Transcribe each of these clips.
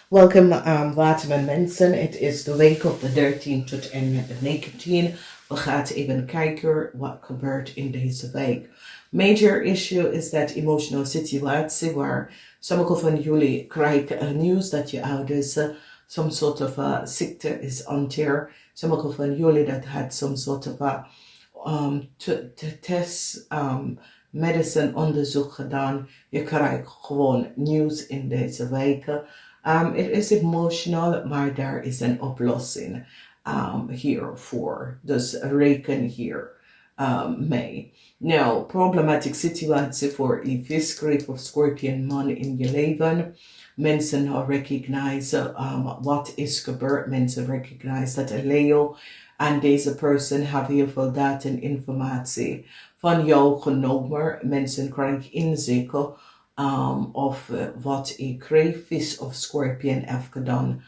Welcome, Waterman mensen. Het is de week op de 13 tot en met de 19. We gaan even kijken wat gebeurt in deze week. Major issue is that emotional situatie waar sommige van jullie krijgen nieuws dat je ouders some sort of ziekte is hanteer. Sommige van jullie dat had some sort of test medicine onderzoek gedaan. Je krijgt gewoon nieuws in deze weken. It is emotional, maar daar is een oplossing hiervoor. Dus reken hier mee. Nou, problematic situatie voor een visgreep of scorpion man in je leven. Mensen recognize wat is gebeurd. Mensen recognize dat een Leo en deze persoon hebben heel veel data en informatie van jou genomen. Mensen krijgen inzicht of wat een vis of scorpion heeft gedaan.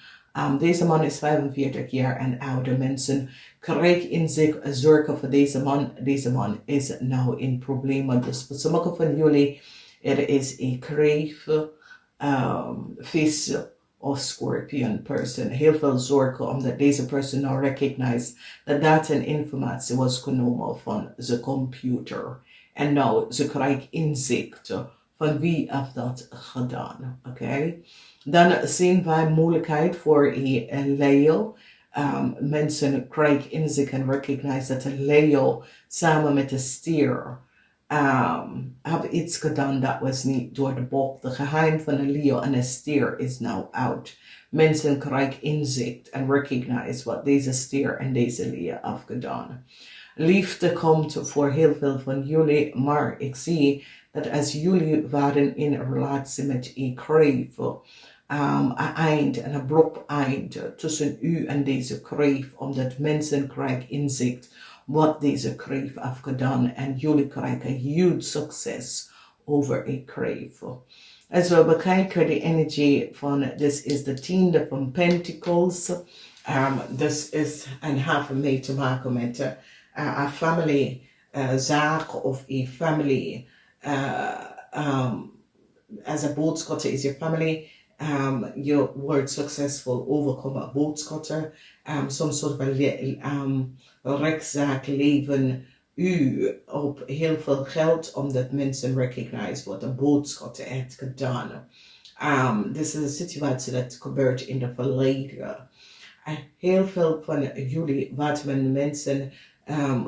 Deze man is 45 jaar en ouder. Mensen krijgen inzicht, zorgen voor deze man. Deze man is nou in problemen. Dus voor sommige van jullie, er is een kreef, vis of scorpion person. Heel veel zorgen omdat deze persoon nou recognize dat data en informatie was genomen van zijn computer. En nou, ze krijgen inzicht van wie heeft dat gedaan. Oké? Dan zien wij mogelijkheid voor een Leo. Mensen krijgen inzicht en recognize dat een Leo samen met de stier hebben iets gedaan dat was niet door de bocht. De geheim van een Leo en een stier is nou out. Mensen krijgen inzicht en recognize wat deze stier en deze Leo heeft gedaan. Liefde komt voor heel veel van jullie, maar ik zie dat als jullie waren in een relatie met een kreef, een eind, een abrupt eind tussen u en deze kreef, omdat mensen krijgen inzicht wat deze kreef heeft gedaan en jullie krijgen een huge succes over een kreef. Als we bekijken de energie van, this is de 10e van Pentacles, this is en heeft mee te maken met een family zaak of een family, as a boodschatter is your family, je wordt succesvol overkomen boodschatter, some sort of rechtszaak leven u op heel veel geld omdat mensen recognize wat een boodschatter heeft gedaan. This is een situatie dat gebeurt in de verleden. Heel veel van jullie, wat mensen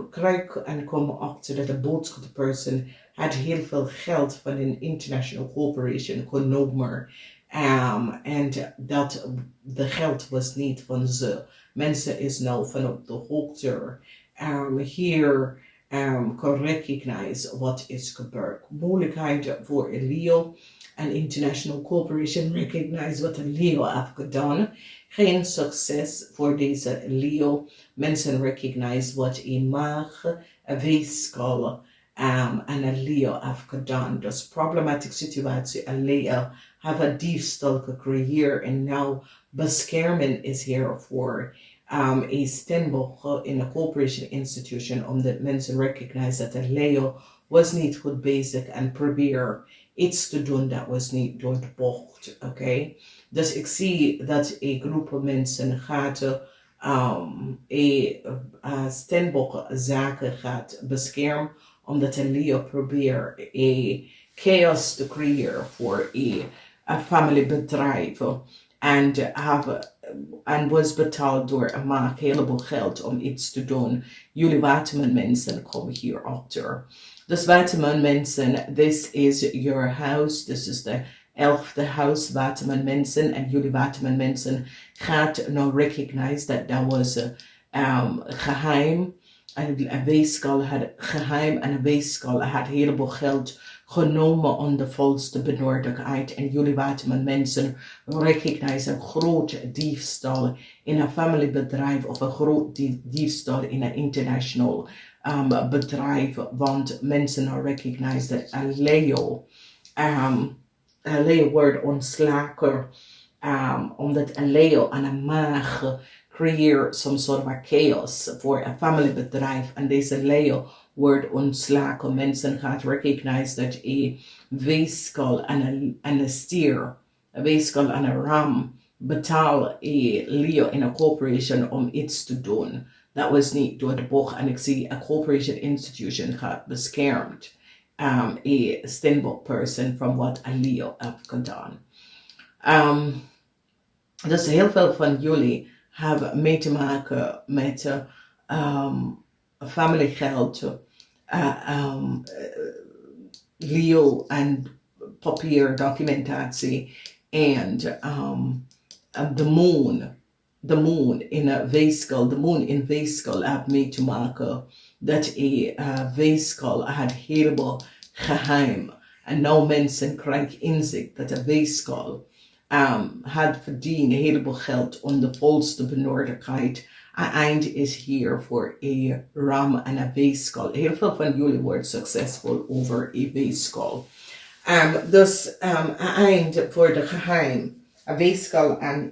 krijgen en komen achter dat de boodschapperperson had heel veel geld van een international corporation genomen. En dat de geld was niet van ze. Mensen is nou van op de hoogte. Hier kan recognize wat is gebeurd. Mogelijkheid voor een Leo. Een international corporation recognize wat een Leo heeft gedaan. Geen succes voor deze Leo. Mensen recognize wat een maag, een weeskal en een Leo heeft gedaan. Dus problematische situatie. Een Leo heeft een diefstal gecreëerd en nou bescherming is hier voor een steenbok in een corporation institution omdat mensen recognize dat een Leo was niet goed bezig en probeer iets te doen dat was niet door de bocht. Oké? Dus ik zie dat een groep mensen gaat steenbok zaken gaat beschermen omdat een Leo probeert een chaos te creëren voor een familiebedrijf en was betaald door een maak heleboel geld om iets te doen. Jullie Waterman mensen komen hier achter. Dus Waterman mensen, this is your house. This is de 11e house Waterman mensen. En jullie Waterman mensen gaat nou recognize dat dat was geheim. Een weeskal had geheim en een weeskal had heleboel geld genomen onder volste benodigdheid. En jullie Waterman mensen recognize een groot diefstal in een familiebedrijf of een groot diefstal in een international bedrijf. Want mensen recognize dat een Leo wordt ontslagen omdat een Leo en een maag creëer some sort of chaos voor een familiebedrijf en deze Leo wordt ontslagen. Mensen gaan recognize dat een weeskal en een stier, een weeskal en een ram betaal Leo in een corporation om iets te doen. Dat was niet door de bocht. En ik zie een corporation institution gaat beschermd. A Steenbok person from wat een Leo heeft gedaan. Dus heel veel van jullie hebben mee te maken met familiegeld, Leo en papier documentatie en de moon in een weeskal. De moon in weeskal heeft mee te maken dat een weeskal had helemaal geheim. En nou mensen krijgen inzicht dat de weeskal had verdiend een heleboel geld om de volste benodigdheid. En eind is hier voor een ram en een weeskal. Heel veel van jullie worden succesvol over een weeskal. Dus eind voor de geheim. Een weeskal en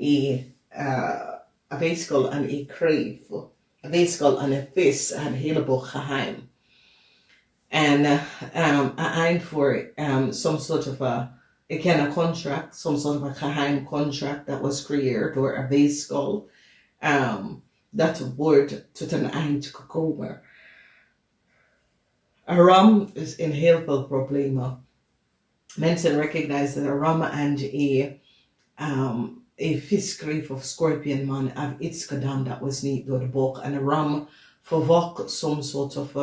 een kreef. Een weeskal en een vis had een heleboel geheim. En eind voor some sort of a contract, some sort of a geheim contract that was created door een weeskal. Dat wordt tot een eind gekomen. Een ram is in heel veel problemen. Mensen recognize dat een ram en een viskreef of scorpionman hebben iets gedaan dat was niet door de bocht. En een ram verwacht some sort of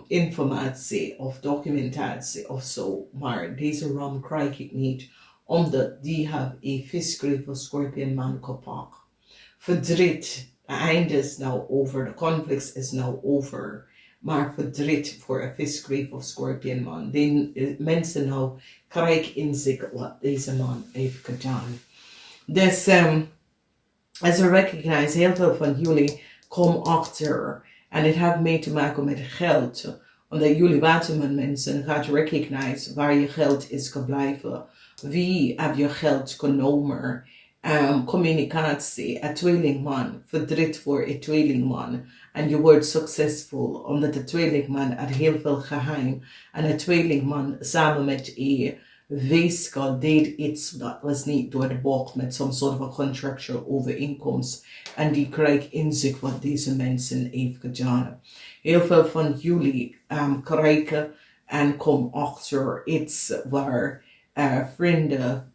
informatie of documentatie of zo. Maar deze ram krijg ik niet, omdat die hebben een viskreef of scorpionman gepakt. Verdriet, het einde is nou over, de conflict is nou over. Maar verdriet voor een viskreef of scorpionman. Die mensen nou krijgen inzicht wat deze man heeft gedaan. Dus as I recognize, heel veel van jullie komen achter. En het heeft mee te maken met geld. Omdat jullie waterman mensen gaat recognize waar je geld is gebleven. Wie heb je geld genomen? Communicatie, een tweelingman, verdriet voor een tweelingman. En je wordt succesvol, omdat de tweelingman had heel veel geheim. En een tweelingman samen met een weeskal deed iets dat was niet door de bocht met some sort of a contractual overeenkomst. En die krijgt inzicht wat deze mensen heeft gedaan. Heel veel van jullie krijgen en komen achter iets waar vrienden,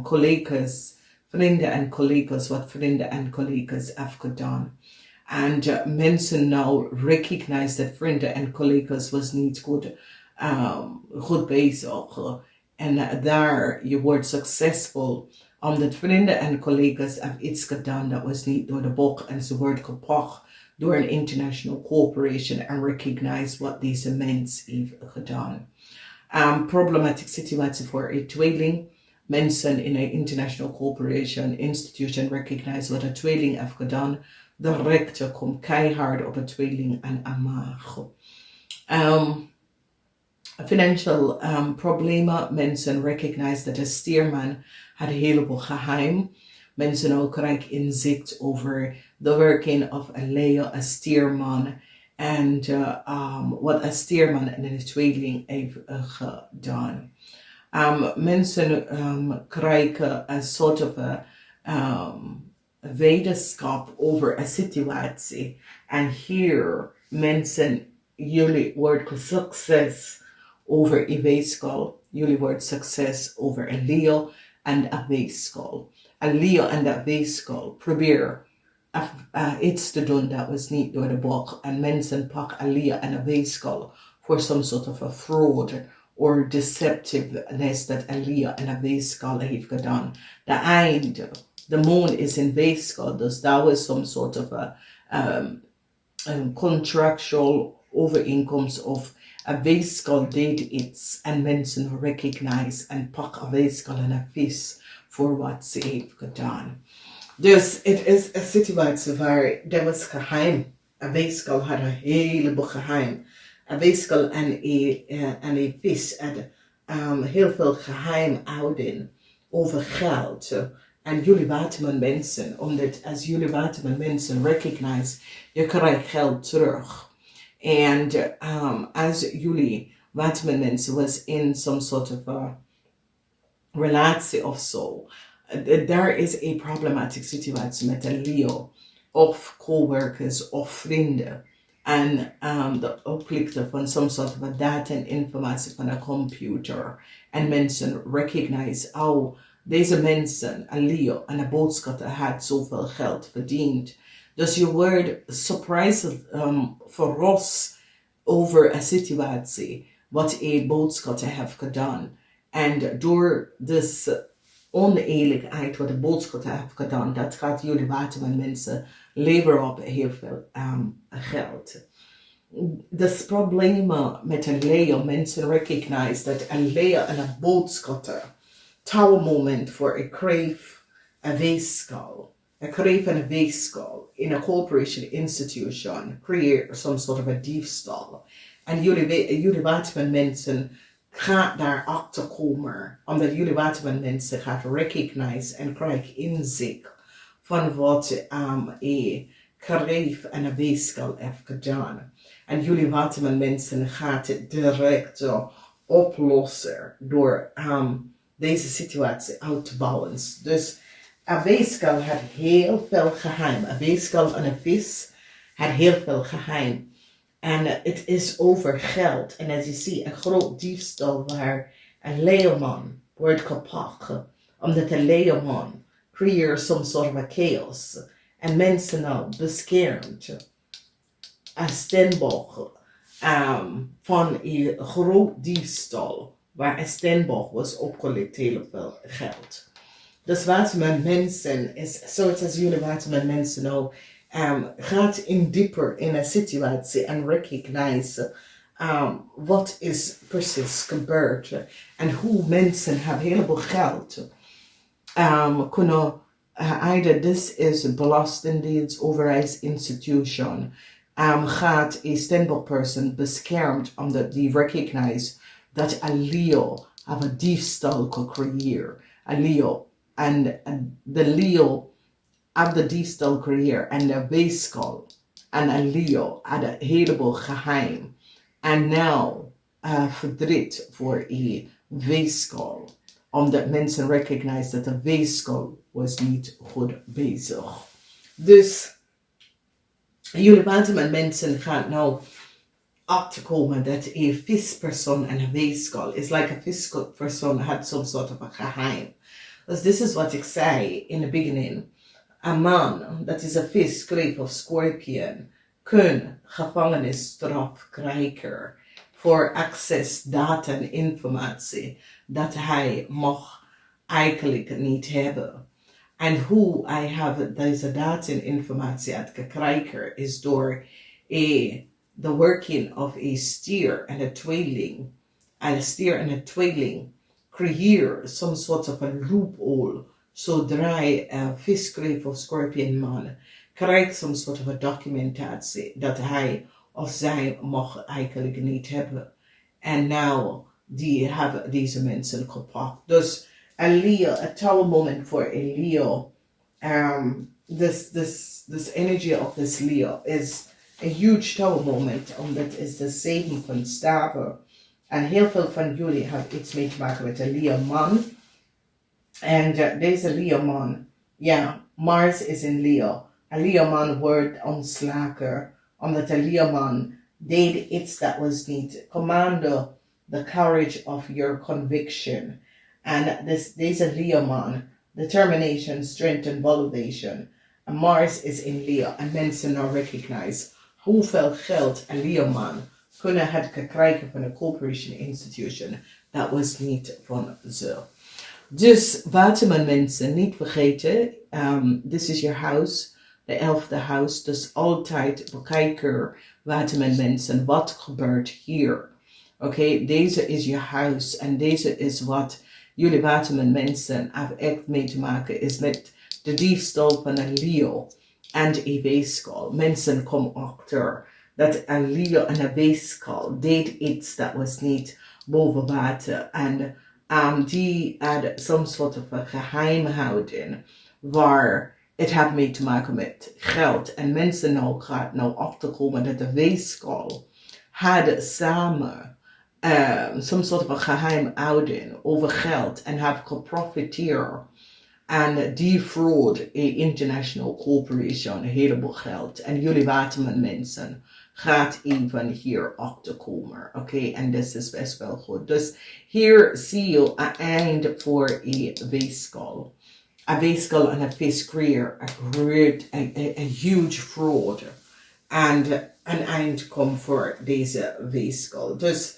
collega's, vrienden en collega's, wat vrienden en collega's hebben gedaan. En mensen nou recognize dat vrienden en collega's was niet goed bezig. En daar je wordt succesvol, omdat vrienden en collega's hebben iets gedaan dat was niet door de bocht. En ze wordt gepakt door een international corporation en recognize wat deze mens heeft gedaan. Problematische situatie voor een tweeling. Mensen in een international corporation, institution recognize wat een tweeling heeft gedaan. De rechter komt keihard op een tweeling en een maag. Financial problemen. Mensen recognize dat een stierman had een heleboel geheim. Mensen ook krijgen inzicht over de werking of een Leo, een stierman. En wat een stierman en een tweeling heeft gedaan. Mensen krijgen een soort of wetenschap over een situatie. En hier, mensen, jullie worden succes over een weeskal. Jullie worden succes over een Leo en een weeskal. Een Leo en een weeskal probeer iets te doen dat was niet door de bocht. En mensen pakken een Leo en een weeskal voor some sort of a fraud or deceptiveness dat een Leo en een weeskal heeft gedaan. De einde, de moon is in weeskal, dus dat was some sort of a contractual overeenkomst of een weeskal deed iets en mensen recognize en pakken een weeskal en een vis voor wat ze heeft gedaan. Dus het is een situatie waar er was geheim. Een weeskal had een heleboel geheim. Een weeskal en een vis had heel veel geheim houden over geld. En jullie waterman mensen, omdat als jullie waterman mensen recognize, je krijgt geld terug. En als jullie waterman mensen was in some sort of a relatie of zo, daar is een problematic situatie met een Leo of coworkers of vrienden. En de oplichten van some sort of data en informatie van een computer. En mensen recognize, oh, deze mensen, een Leo en een boodschatter had zoveel geld verdiend. Dus je wordt surprised, verrast over een situatie wat een boodschatter heeft gedaan. En door dus oneerlijkheid wat de boodschatter heeft gedaan, dat gaat jullie waterman mensen leveren op heel veel geld. Dus problemen met een Leo, mensen recognize dat een Leo en een boodschatter touw moment voor een crave, een weegschaal. Een crave en een weegschaal in een corporation institution creëert some sort of a diefstal. En jullie waterman mensen gaat daar achter komen, omdat jullie waterman mensen gaat recognize en krijgen inzicht van wat een crave en een weegschaal heeft gedaan. En jullie waterman mensen gaat het direct oplossen door deze situatie uit te balancen. Dus een weegschaal had heel veel geheim. Een weegschaal en een vis had heel veel geheim. En het is over geld. En als je ziet, een groot diefstal waar een leeuwman wordt gepakt. Omdat een leeuwman creëert some sort of a chaos. En mensen nou beschermt. Een steenbok van een groot diefstal. Waar een steenbok was opgelegd heel veel geld. Dus wat met mensen is, zoals jullie wat met mensen nou gaat in dieper in een situatie en recognize wat is precies gebeurd. En hoe mensen hebben een heleboel geld kunnen either this is een belastingdienst, overheidsinstitution, gaat een steenbok person beschermd omdat die recognize dat een Leo een diefstal kan creëren. Een Leo en de Leo had de diefstal creëren en de weegschaal en een Leo had een heleboel geheim. En nou verdriet voor een weegschaal. Omdat mensen recognize dat de weegschaal was niet goed bezig. Dus jullie waterman mensen gaan nou achterkomen dat een vispersoon en een weegschaal is like a vispersoon had some sort of a geheim. Dus this is wat ik zei in the beginning. Een man, dat is een vis, kreef of scorpion, kan gevangenisstraf krijgen voor access, data en informatie dat hij mag eigenlijk niet hebben. En hoe hij deze data en informatie had gekregen is door the working of a steer and a tweeling. And a steer and a tweeling creëer some sort of a loophole. Zodra een viskreef of scorpion man krijgt some sort of a documentatie dat hij of zij mag eigenlijk niet hebben. En nou, die hebben deze mensen gepakt. Dus een Leo, a tower moment for a Leo, this energy of this Leo is a huge tower moment, omdat is de 7 van staven. En heel veel van jullie hebben iets mee te maken met een Leo man. En deze Leo man, ja, Mars is in Leo. Een Leo man wordt ontslagen, omdat een Leo man deed iets dat was niet. Commando the courage of your conviction. En deze Leo man, determination, strength and validation. En Mars is in Leo. En mensen nou recognize hoeveel geld een Leo man kunnen had gekregen van een corporation institution. Dat was niet van ze. Dus waterman mensen, niet vergeten, this is your house, de 11e huis. Dus altijd bekijken waterman mensen, wat gebeurt hier? Oké, deze is je huis en deze is wat jullie waterman mensen hebben echt mee te maken is met de diefstal van een Leo en een weegschaal. Mensen komen achter dat een Leo en een weegschaal deed iets dat was niet boven water. En die had some sort of a geheimhouding waar het had mee te maken met geld. En mensen nou gaat nou achterkomen dat de weegschaal had samen some sort of a geheimhouding over geld en have geprofiteerd en defraud een international corporation een heleboel geld. En jullie waterman mensen gaat even hier achter komen. Oké, en dit is best wel goed. Dus hier zie je een eind voor een weeskal. Een weeskal en een vis creëer een huge fraud. En een eind komt voor deze weeskal. Dus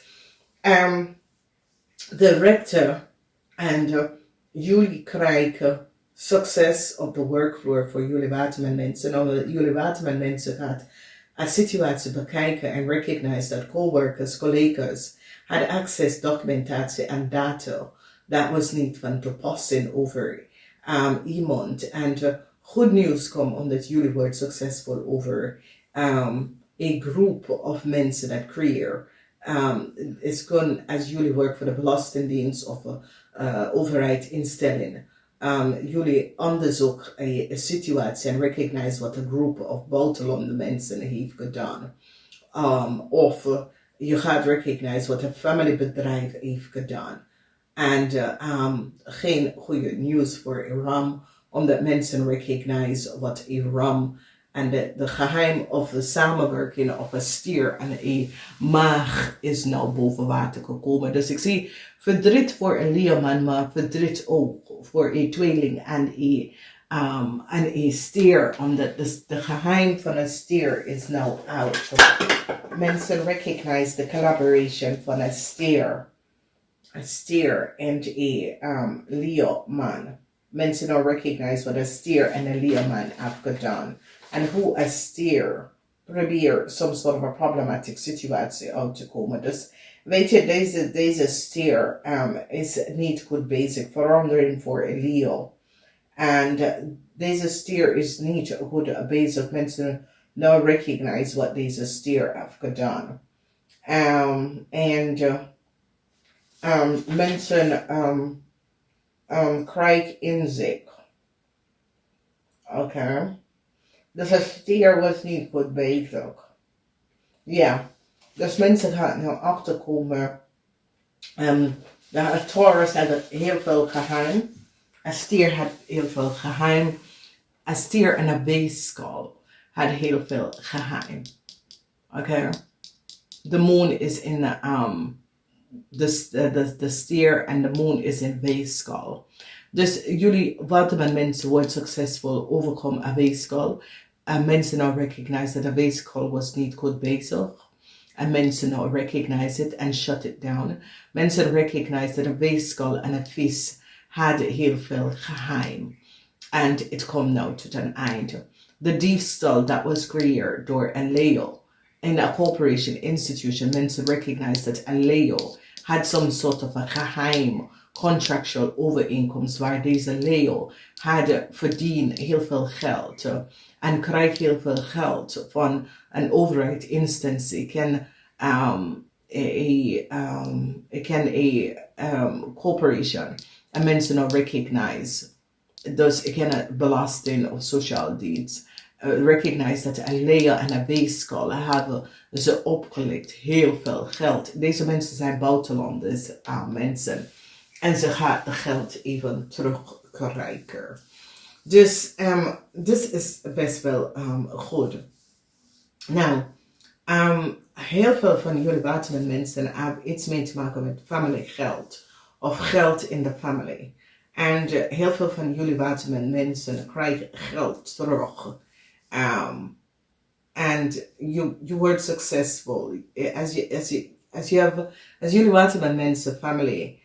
de rechter en jullie krijgen succes op de werkvloer voor jullie waterman mensen. Omdat jullie waterman mensen gaat een situatie bekijken en recognize dat coworkers, collega's had access, documentatie en data dat was niet van toepassing over iemand. En goed nieuws komt omdat jullie worden succesvol over een groep of mensen dat creëer. Het kan als jullie werken voor de Belastingdienst of overheidsinstelling. Jullie onderzoek een situatie en recognize wat een groep of buitenlandse mensen heeft gedaan. Of je gaat recognize wat een familiebedrijf heeft gedaan. En geen goede nieuws voor Iran, omdat mensen recognize wat Iran en de geheim of de samenwerking of een stier en een maag is nou boven water gekomen. Dus ik zie verdriet voor een leerman, maar verdriet ook voor een tweeling en een stier. Omdat de geheim van een stier is nou out. Mensen recognize de collaboration van een stier. Een stier en een leerman. Mensen nou recognize wat een stier en een leerman hebben gedaan. En hoe een stier probeert some sort of a problematic situatie uit te komen. Dus weet je, deze stier is niet goed bezig, verandering voor een leeuw. En deze stier is niet goed bezig. Mensen nou recognize wat deze stier heeft gedaan. Mensen krijgen inzicht. Oké. Dus een stier was niet goed bezig. Ja. Dus mensen gaan nou achterkomen. De Taurus had heel veel geheim. Een stier had heel veel geheim. Een stier en een weeskal had heel veel geheim. Oké. De moon is in de stier en de moon is in weeskal. Dus jullie waterman mensen worden succesvol overkomen een weeskal. En mensen nou recognize dat een weeskal was niet goed bezig. En mensen nou recognize it and shut it down. Mensen recognize dat een weeskal en een vis hadden heel veel geheim. En het komt nou tot een einde. De diefstal dat was creëerd door een Leo in a corporation institution. Mensen recognize dat een Leo had some sort of a geheim contractual overeenkomst waar deze Leo had verdiend heel veel geld en krijgt heel veel geld van een overheidsinstantie. Corporation en mensen nou recognize. Dus ik ken belasting of sociaal dienst. Recognize dat een Leo en een weeskal hebben ze opgelicht heel veel geld. Deze mensen zijn buitenlanders mensen. En ze gaat het geld even terugkrijgen. Dus dit is best wel goed. Nou, heel veel van jullie waterman mensen hebben iets mee te maken met family geld. Of geld in de family. En heel veel van jullie waterman mensen krijgen geld terug. And you were successful. As jullie waterman mensen family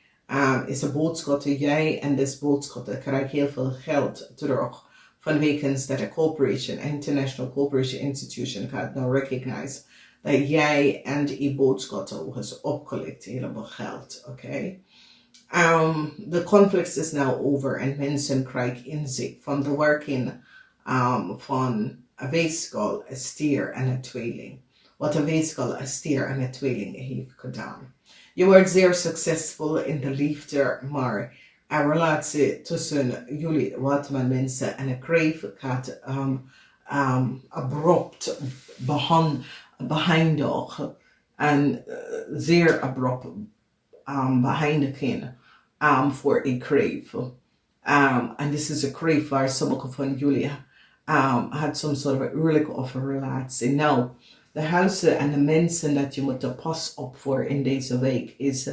is een boodschap jij en deze boodschap krijgt heel veel geld terug vanwege dat de corporation, international corporation institution gaat nou recognize dat jij en die boodschap is opgelicht helemaal geld, oké? De conflict is nou over en mensen krijgen inzicht van de werking van een weeskal, een stier en een tweeling. Wat een weeskal, een stier en een tweeling heeft gedaan. Je wordt zeer succesvol in de liefde, maar een relatie tussen jullie waterman mensen en een kreef gaat abrupt beëindigen. En zeer abrupt beëindigen voor een kreef. En this is een kreeg waar sommige van jullie had some sort of a huwelijk of een relatie. Nou, de huizen en de mensen dat je moet pas op voor in deze week is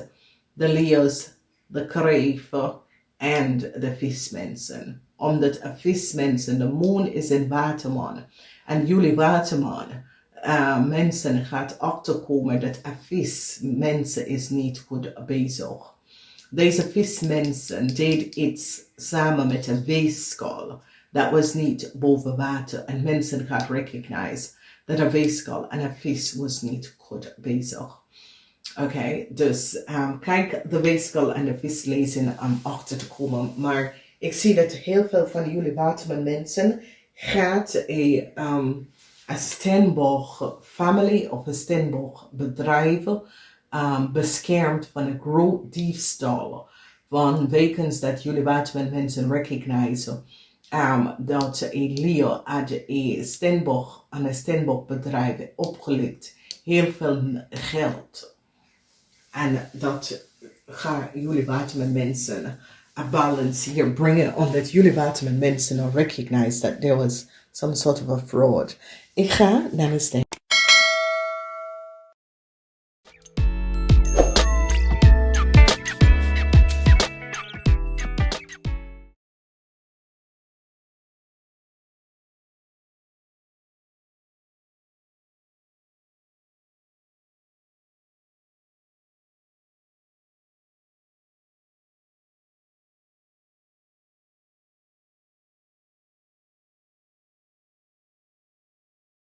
de Leo's, de kreven en de vismensen. Omdat vismensen, de maan is in waterman. En jullie waterman, mensen gaat achterkomen dat vismensen is niet goed bezig. Deze vismensen deed iets samen met een weeskal. Dat was niet boven water. En mensen gaan recognize dat een weeskal en een vis was niet goed bezig. Oké, dus kijk de weeskal en de vis lezen om achter te komen. Maar ik zie dat heel veel van jullie waterman mensen gaat een Stenbosch family of een Stenbosch bedrijf beschermd van een groot diefstal. Van wekens dat jullie waterman mensen recognize dat Leo had een Stenbosch bedrijf opgelicht. Heel veel geld. En dat gaan jullie waterman mensen a balance here brengen, omdat jullie waterman mensen recognize that there was some sort of a fraud. Ik ga, namaste.